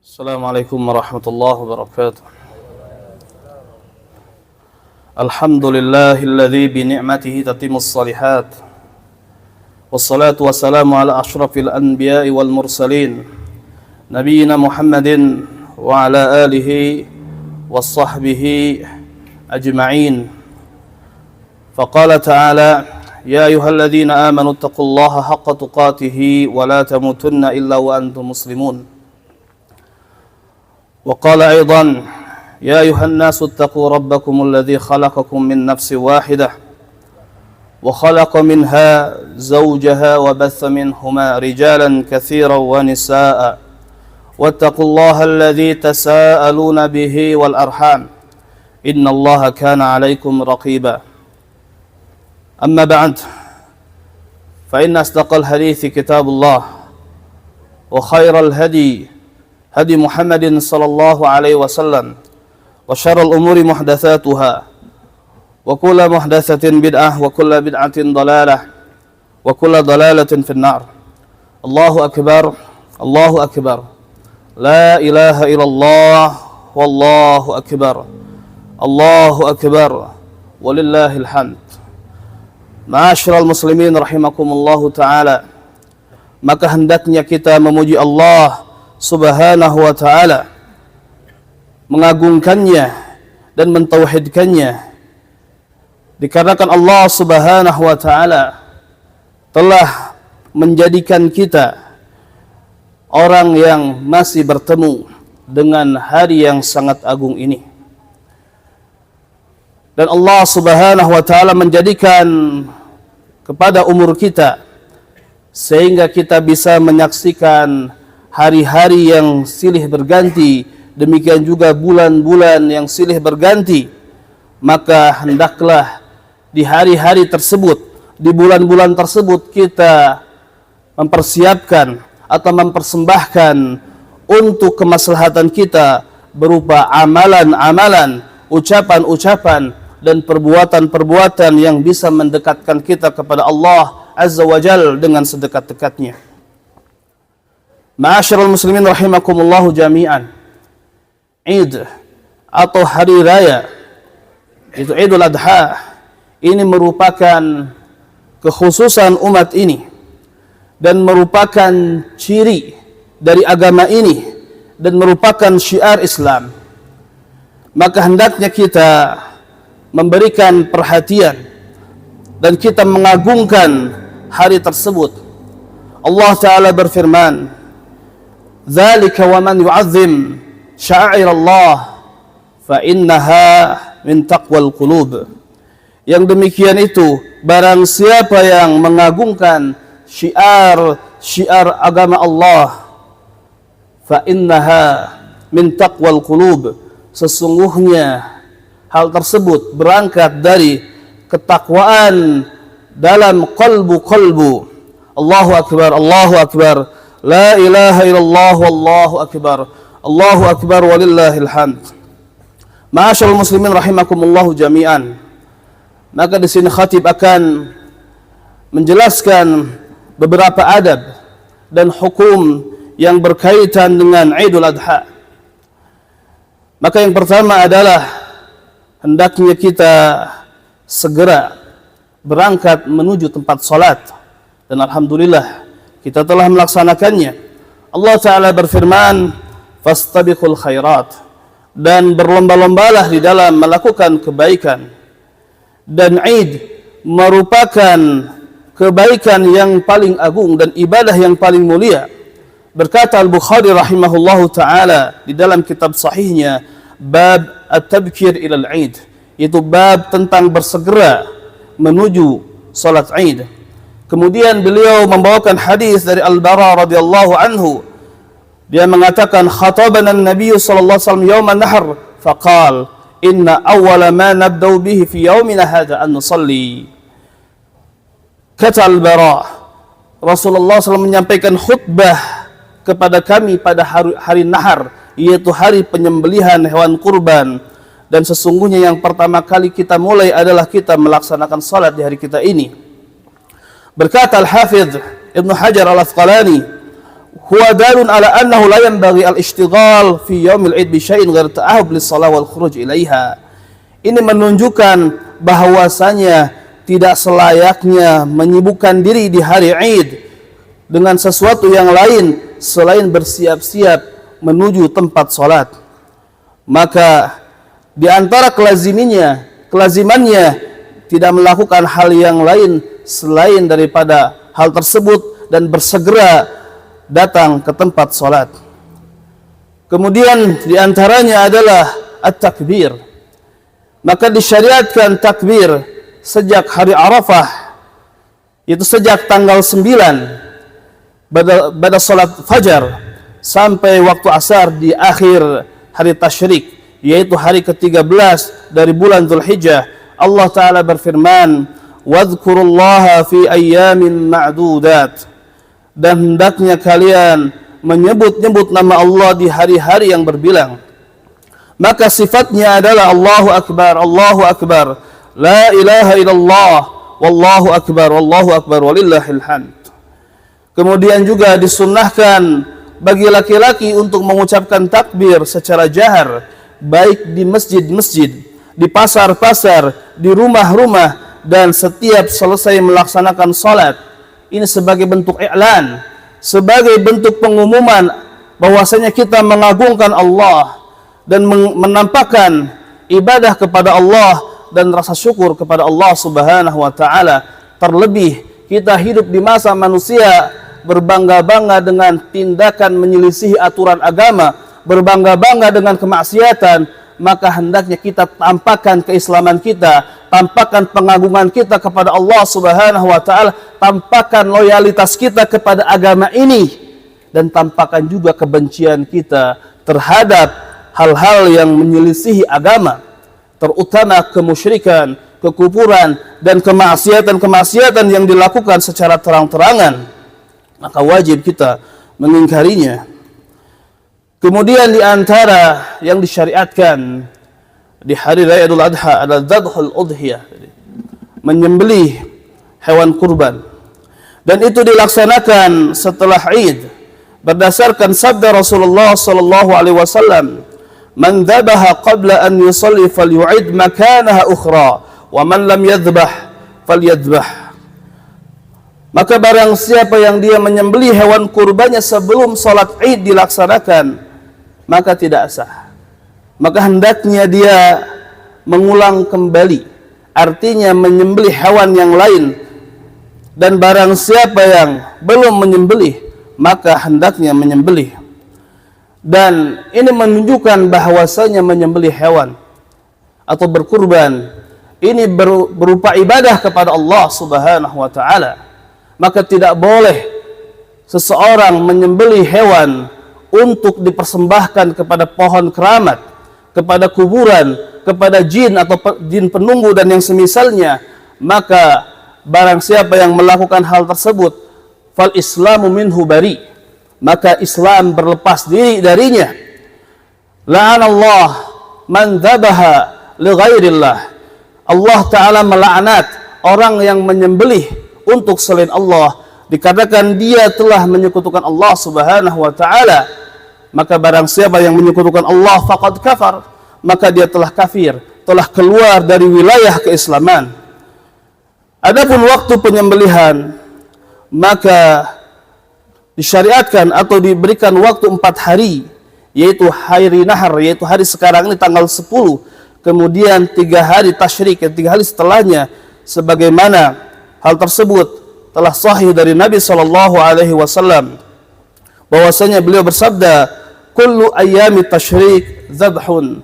السلام عليكم ورحمة الله وبركاته. الحمد لله الذي بنعمته تتم الصالحات، والصلاة والسلام على أشرف الأنبياء والمرسلين نبينا محمد وعلى آله وصحبه أجمعين. فقال تعالى: يا أيها الذين آمنوا اتقوا الله حق تقاته ولا تموتن إلا وأنتم مسلمون. وقال أيضا: يا أيها الناس اتقوا ربكم الذي خلقكم من نفس واحدة وخلق منها زوجها وبث منهما رجالا كثيرا ونساء واتقوا الله الذي تساءلون به والأرحام إن الله كان عليكم رقيبا. أما بعد، فإن أصدق الحديث كتاب الله، وخير الهدي هدي محمد صلى الله عليه وسلم، وشر الأمور محدثاتها، وكل محدثة بدعة، وكل بدعة ضلالة، وكل ضلالة في النار. الله أكبر، الله أكبر، لا إله إلا الله، والله أكبر، الله أكبر، ولله الحمد. Ma'asyiral muslimin rahimakumullahu ta'ala, maka hendaknya kita memuji Allah Subhanahu wa ta'ala, mengagungkannya dan mentauhidkannya, dikarenakan Allah Subhanahu wa ta'ala telah menjadikan kita orang yang masih bertemu dengan hari yang sangat agung ini. Dan Allah Subhanahu wa ta'ala menjadikan kepada umur kita sehingga kita bisa menyaksikan hari-hari yang silih berganti, demikian juga bulan-bulan yang silih berganti. Maka hendaklah di hari-hari tersebut, di bulan-bulan tersebut, kita mempersiapkan atau mempersembahkan untuk kemaslahatan kita berupa amalan-amalan, ucapan-ucapan, dan perbuatan-perbuatan yang bisa mendekatkan kita kepada Allah Azza wa Jal dengan sedekat-dekatnya. Ma'asyiral muslimin rahimakumullahu jami'an, Id atau hari raya, itu Idul Adha, ini merupakan kekhususan umat ini dan merupakan ciri dari agama ini dan merupakan syiar Islam. Maka hendaknya kita memberikan perhatian dan kita mengagungkan hari tersebut. Allah Ta'ala berfirman: "Dzalika wa man yu'azzim sya'airallah fa innaha min taqwal qulub." Yang demikian itu, barang siapa yang mengagungkan syiar agama Allah, fa innaha min taqwal qulub, sesungguhnya hal tersebut berangkat dari ketakwaan dalam qalbu. Allahu akbar, Allahu akbar, la ilaha illallah, wallahu akbar, Allahu akbar, walillahil hamd. Ma'asyiral muslimin rahimakumullahu jami'an, maka di sini khatib akan menjelaskan beberapa adab dan hukum yang berkaitan dengan Idul Adha. Maka yang pertama adalah hendaknya kita segera berangkat menuju tempat salat, dan alhamdulillah kita telah melaksanakannya. Allah Ta'ala berfirman: "Fastabiqul khairat", dan berlomba-lombalah di dalam melakukan kebaikan. Dan Id merupakan kebaikan yang paling agung dan ibadah yang paling mulia. Berkata Al-Bukhari rahimahullahu ta'ala di dalam kitab sahihnya, bab at-tabkir ilal Id, yaitu bab tentang bersegera menuju salat Id. Kemudian beliau membawakan hadis dari Al-Bara radhiyallahu anhu. Dia mengatakan, khatabana an-nabiy sallallahu alaihi wasallam yawm an-nahr faqal inna awwala ma nabda'u bihi fi yawmina hadha an nusalli. Kata Al-Bara, Rasulullah SAW menyampaikan khutbah kepada kami pada hari nahar, yaitu hari penyembelihan hewan kurban, dan sesungguhnya yang pertama kali kita mulai adalah kita melaksanakan salat di hari kita ini. Berkata Al-Hafidh Ibnu Hajar Al-Asqalani, huwa dalun ala annahu la yanbaghi al-ishtighal fi yaumil 'id bi syai'in ghair ta'ahub lis-shalah wal khuruj ilaiha. Ini menunjukkan bahwasanya tidak selayaknya menyibukkan diri di hari Id dengan sesuatu yang lain selain bersiap-siap menuju tempat salat. Maka di antara kelazimannya tidak melakukan hal yang lain selain daripada hal tersebut dan bersegera datang ke tempat salat. Kemudian di antaranya adalah at-takbir. Maka disyariatkan takbir sejak hari Arafah, yaitu sejak tanggal 9 pada salat fajar sampai waktu asar di akhir hari tasyrik, yaitu hari ke-13 dari bulan Dzulhijjah. Allah Ta'ala berfirman, wadhkurullaha fi ayyamin ma'dudat, dan hendaknya kalian menyebut-nyebut nama Allah di hari-hari yang berbilang. Maka sifatnya adalah Allahu Akbar, la ilaha illallah, wallahu akbar walillahil hamd. Kemudian juga disunnahkan bagi laki-laki untuk mengucapkan takbir secara jahar, baik di masjid-masjid, di pasar-pasar, di rumah-rumah, dan setiap selesai melaksanakan salat. Ini sebagai bentuk i'lan, sebagai bentuk pengumuman bahwasanya kita mengagungkan Allah dan menampakkan ibadah kepada Allah dan rasa syukur kepada Allah Subhanahu wa taala. Terlebih kita hidup di masa manusia berbangga-bangga dengan tindakan menyelisihi aturan agama, berbangga-bangga dengan kemaksiatan, maka hendaknya kita tampakkan keislaman kita, tampakkan pengagungan kita kepada Allah Subhanahu wa taala, tampakkan loyalitas kita kepada agama ini, dan tampakkan juga kebencian kita terhadap hal-hal yang menyelisihi agama, terutama kemusyrikan, kekufuran, dan kemaksiatan-kemaksiatan yang dilakukan secara terang-terangan. Maka wajib kita mengingkarinya. Kemudian di antara yang disyariatkan di hari raya Idul Adha adalah dzabhul udhiyah, menyembelih hewan kurban. Dan itu dilaksanakan setelah Id berdasarkan sabda Rasulullah sallallahu alaihi wasallam, man dzabaha qabla an yusalli falyu'id makanaha ukhra wa man lam yadhbah falyadhbah. Maka barang siapa yang dia menyembelih hewan kurbannya sebelum salat Id dilaksanakan, maka tidak sah. Maka hendaknya dia mengulang kembali, artinya menyembelih hewan yang lain. Dan barang siapa yang belum menyembelih, maka hendaknya menyembelih. Dan ini menunjukkan bahwasanya menyembelih hewan atau berkurban ini berupa ibadah kepada Allah Subhanahu wa taala. Maka tidak boleh seseorang menyembelih hewan untuk dipersembahkan kepada pohon keramat, kepada kuburan, kepada jin atau jin penunggu dan yang semisalnya. Maka barang siapa yang melakukan hal tersebut, fal islamu minhu bari, maka Islam berlepas diri darinya. La'anallah man dzabaha li ghairillah. Allah Ta'ala melaknat orang yang menyembelih untuk selain Allah, dikatakan dia telah menyekutukan Allah Subhanahu wa taala. Maka barang siapa yang menyekutukan Allah faqad kafar, maka dia telah kafir, telah keluar dari wilayah keislaman. Adapun waktu penyembelihan, maka disyariatkan atau diberikan waktu 4 hari, yaitu hari nahar, yaitu hari sekarang ini tanggal 10, kemudian 3 hari tasyrik, 3 hari setelahnya, sebagaimana hal tersebut telah sahih dari Nabi sallallahu alaihi wasallam bahwasanya beliau bersabda, kullu ayyami tasyrik dzabhun.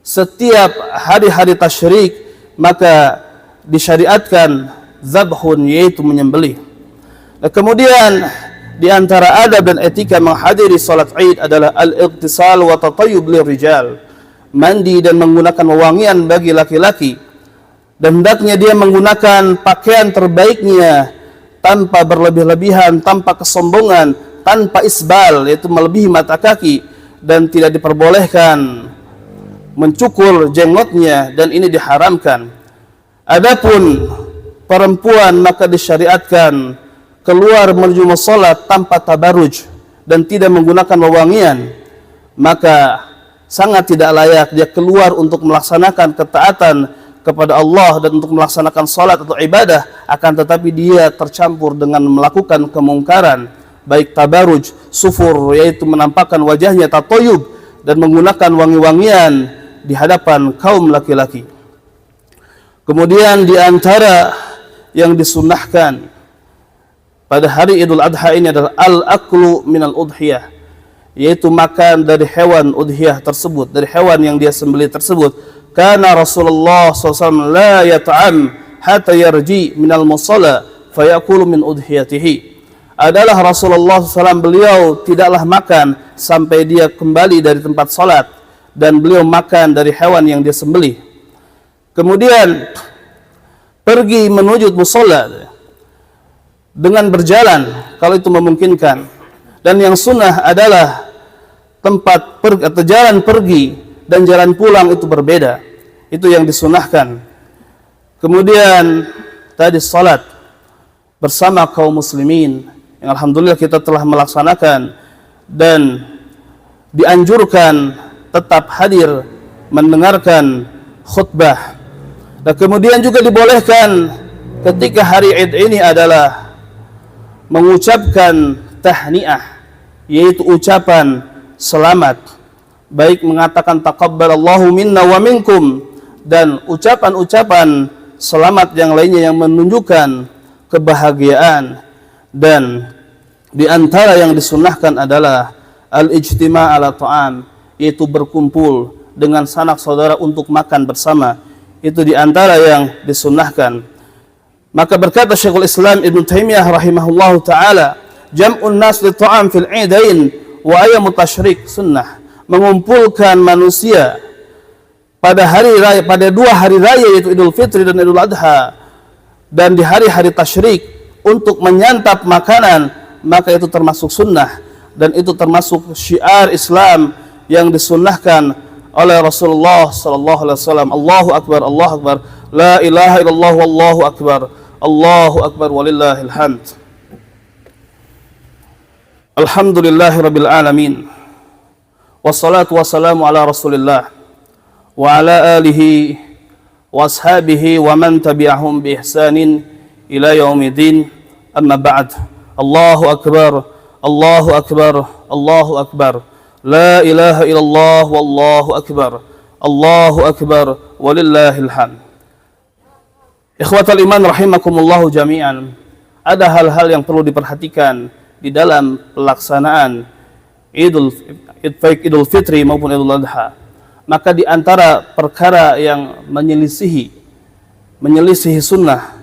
Setiap hari-hari tasyrik maka disyariatkan dzabhun, yaitu menyembelih. Dan kemudian di antara adab dan etika menghadiri salat Id adalah al-ightisal wa tatayyub lirijal, mandi dan menggunakan wewangian bagi laki-laki. Dan hendaknya dia menggunakan pakaian terbaiknya tanpa berlebih-lebihan, tanpa kesombongan, tanpa isbal, yaitu melebihi mata kaki, dan tidak diperbolehkan mencukur jenggotnya, dan ini diharamkan. Adapun perempuan maka disyariatkan keluar menuju musholat tanpa tabaruj, dan tidak menggunakan wewangian, maka sangat tidak layak dia keluar untuk melaksanakan ketaatan kepada Allah dan untuk melaksanakan salat atau ibadah, akan tetapi dia tercampur dengan melakukan kemungkaran, baik tabaruj, sufur, yaitu menampakkan wajahnya, tatoyub, dan menggunakan wangi-wangian di hadapan kaum laki-laki. Kemudian di antara yang disunnahkan pada hari Idul Adha ini adalah al-aklu minal udhiyah, yaitu makan dari hewan udhiyah tersebut, dari hewan yang dia sembelih tersebut. Karena Rasulullah SAW la yata'am hatta yarji minal musalla fayakulu min udhiyatihi. Adalah Rasulullah SAW, beliau tidaklah makan sampai dia kembali dari tempat salat dan beliau makan dari hewan yang dia sembelih. Kemudian pergi menuju musalla dengan berjalan kalau itu memungkinkan, dan yang sunnah adalah tempat pergi atau jalan pergi dan jalan pulang itu berbeda, itu yang disunahkan. Kemudian tadi salat bersama kaum muslimin yang alhamdulillah kita telah melaksanakan, dan dianjurkan tetap hadir mendengarkan khutbah. Dan kemudian juga dibolehkan ketika hari Id ini adalah mengucapkan tahniah, yaitu ucapan selamat, baik mengatakan taqabbalallahu minna wa minkum, dan ucapan-ucapan selamat yang lainnya yang menunjukkan kebahagiaan. Dan di antara yang disunnahkan adalah al-ijtima' ala ta'am, yaitu berkumpul dengan sanak saudara untuk makan bersama. Itu di antara yang disunnahkan. Maka berkata Syekhul Islam Ibn Taimiyah rahimahullahu ta'ala, jam'un nas li ta'am fil idain wa ayamut tasyrik sunnah. Mengumpulkan manusia pada hari raya, pada dua hari raya, yaitu Idul Fitri dan Idul Adha, dan di hari-hari tasyrik untuk menyantap makanan, maka itu termasuk sunnah, dan itu termasuk syiar Islam yang disunnahkan oleh Rasulullah sallallahu alaihi wasallam. Allahu akbar, Allahu akbar, la ilaha illallah, wallahu akbar, Allahu akbar, walillahil hamd. Alhamdulillahirabbil alamin. Wassalatu wassalamu ala Rasulillah wa ala alihi wa ashabihi wa man tabi'ahum bi ihsanin ila yaumiddin. Amma ba'd. Allahu akbar, Allahu akbar, Allahu akbar, la ilaha illallah, wallahu akbar, Allahu akbar, walillahil hamd. Ikhwatal iman rahimakumullahu jami'an. Ada hal-hal yang perlu diperhatikan di dalam pelaksanaan Idul Fitri maupun Idul Adha. Maka di antara perkara yang menyelisihi sunnah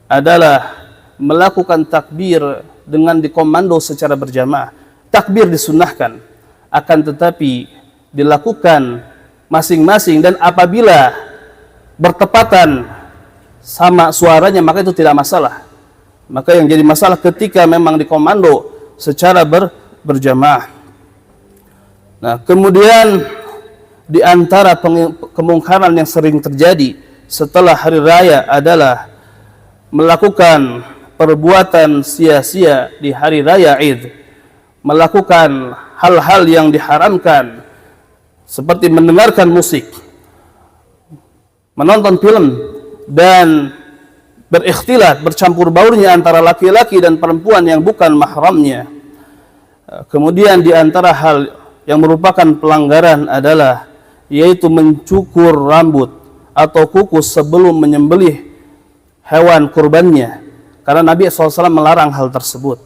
adalah melakukan takbir dengan dikomando secara berjamaah. Takbir disunnahkan, akan tetapi dilakukan masing-masing, dan apabila bertepatan sama suaranya maka itu tidak masalah. Maka yang jadi masalah ketika memang dikomando secara berjamaah. Nah, kemudian di antara kemungkaran yang sering terjadi setelah hari raya adalah melakukan perbuatan sia-sia di hari raya Id, melakukan hal-hal yang diharamkan seperti mendengarkan musik, menonton film, dan berikhtilat, bercampur baurnya antara laki-laki dan perempuan yang bukan mahramnya. Kemudian di antara hal yang merupakan pelanggaran adalah yaitu mencukur rambut atau kukus sebelum menyembelih hewan kurbannya, karena Nabi SAW melarang hal tersebut.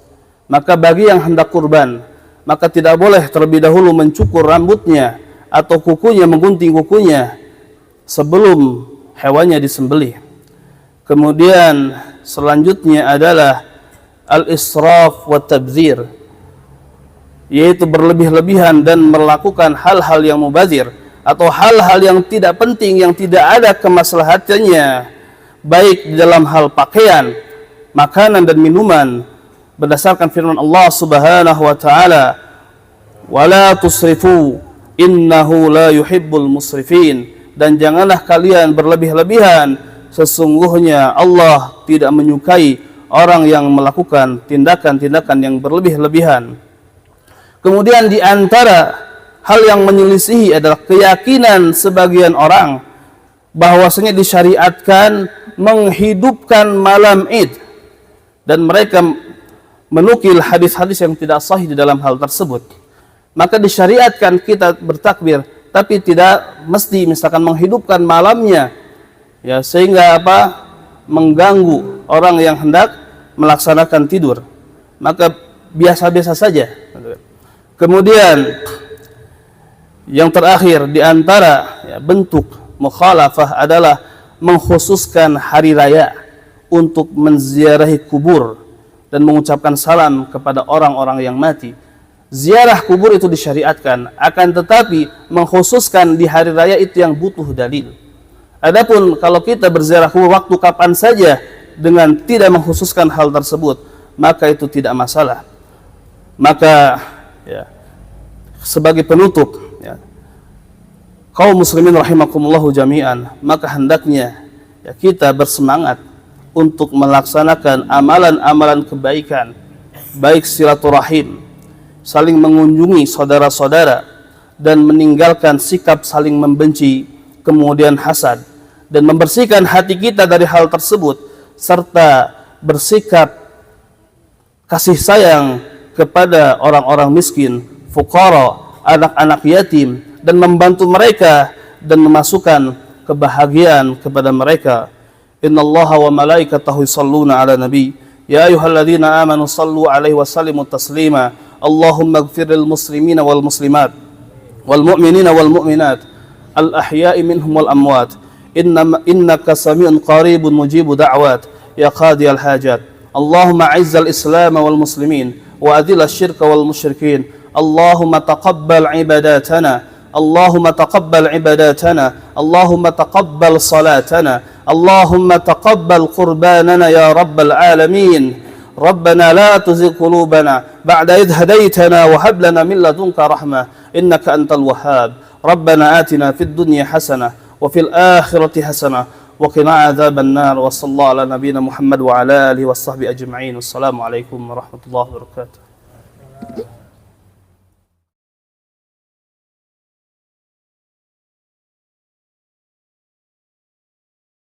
Maka bagi yang hendak kurban, maka tidak boleh terlebih dahulu mencukur rambutnya atau kukunya, menggunting kukunya sebelum hewannya disembelih. Kemudian selanjutnya adalah al-israf wa tabzir, yaitu berlebih-lebihan dan melakukan hal-hal yang mubazir atau hal-hal yang tidak penting, yang tidak ada kemaslahatannya, baik di dalam hal pakaian, makanan dan minuman, berdasarkan firman Allah Subhanahu wa taala, "Wala tusrifu innahu la yuhibbul musrifin." Dan janganlah kalian berlebih-lebihan, sesungguhnya Allah tidak menyukai orang yang melakukan tindakan-tindakan yang berlebih-lebihan. Kemudian di antara hal yang menyelisihi adalah keyakinan sebagian orang bahwasanya disyariatkan menghidupkan malam Id, dan mereka menukil hadis-hadis yang tidak sahih di dalam hal tersebut. Maka disyariatkan kita bertakbir, tapi tidak mesti misalkan menghidupkan malamnya, ya, sehingga mengganggu orang yang hendak melaksanakan tidur. Maka biasa-biasa saja. Kemudian yang terakhir di antara bentuk mukhalafah adalah mengkhususkan hari raya untuk menziarahi kubur dan mengucapkan salam kepada orang-orang yang mati. Ziarah kubur itu disyariatkan, akan tetapi mengkhususkan di hari raya itu yang butuh dalil. Adapun kalau kita berziarah kubur waktu kapan saja dengan tidak mengkhususkan hal tersebut, maka itu tidak masalah. Maka sebagai penutup, kaum muslimin rahimakumullahu jami'an, maka hendaknya kita bersemangat untuk melaksanakan amalan-amalan kebaikan, baik silaturahim, saling mengunjungi saudara-saudara, dan meninggalkan sikap saling membenci, kemudian hasad, dan membersihkan hati kita dari hal tersebut, serta bersikap kasih sayang kepada orang-orang miskin, fuqara, anak-anak yatim, dan membantu mereka dan memasukkan kebahagiaan kepada mereka. Innallaha wa malaikatahu yusholluna ala nabi ya ayyuhalladzina amanu shallu alaihi wa sallimu taslima. Allahumma ighfir lil muslimina wal muslimat wal mu'minina wal mu'minat al ahya'i minhum wal amwat innaka sami'un qaribun mujibu da'wat ya qadiyal hajat. Allahumma a'izzal islam wal muslimin wa adhil asyirka wal musyrikin. Allahumma taqabbal ibadatana, Allahumma taqabbal ibadatana, Allahumma taqabbal salatana, Allahumma taqabbal qurbanana ya rabbal alamin. ربنا لا تزغ قلوبنا بعد إذ هديتنا وهب لنا من لدنك رحمة إنك أنت الوهاب. ربنا آتنا في الدنيا حسنة وفي الآخرة حسنة وقنا عذاب النار. وصلى الله على نبينا محمد وعلى آله وصحبه أجمعين. والسلام عليكم ورحمة الله وبركاته.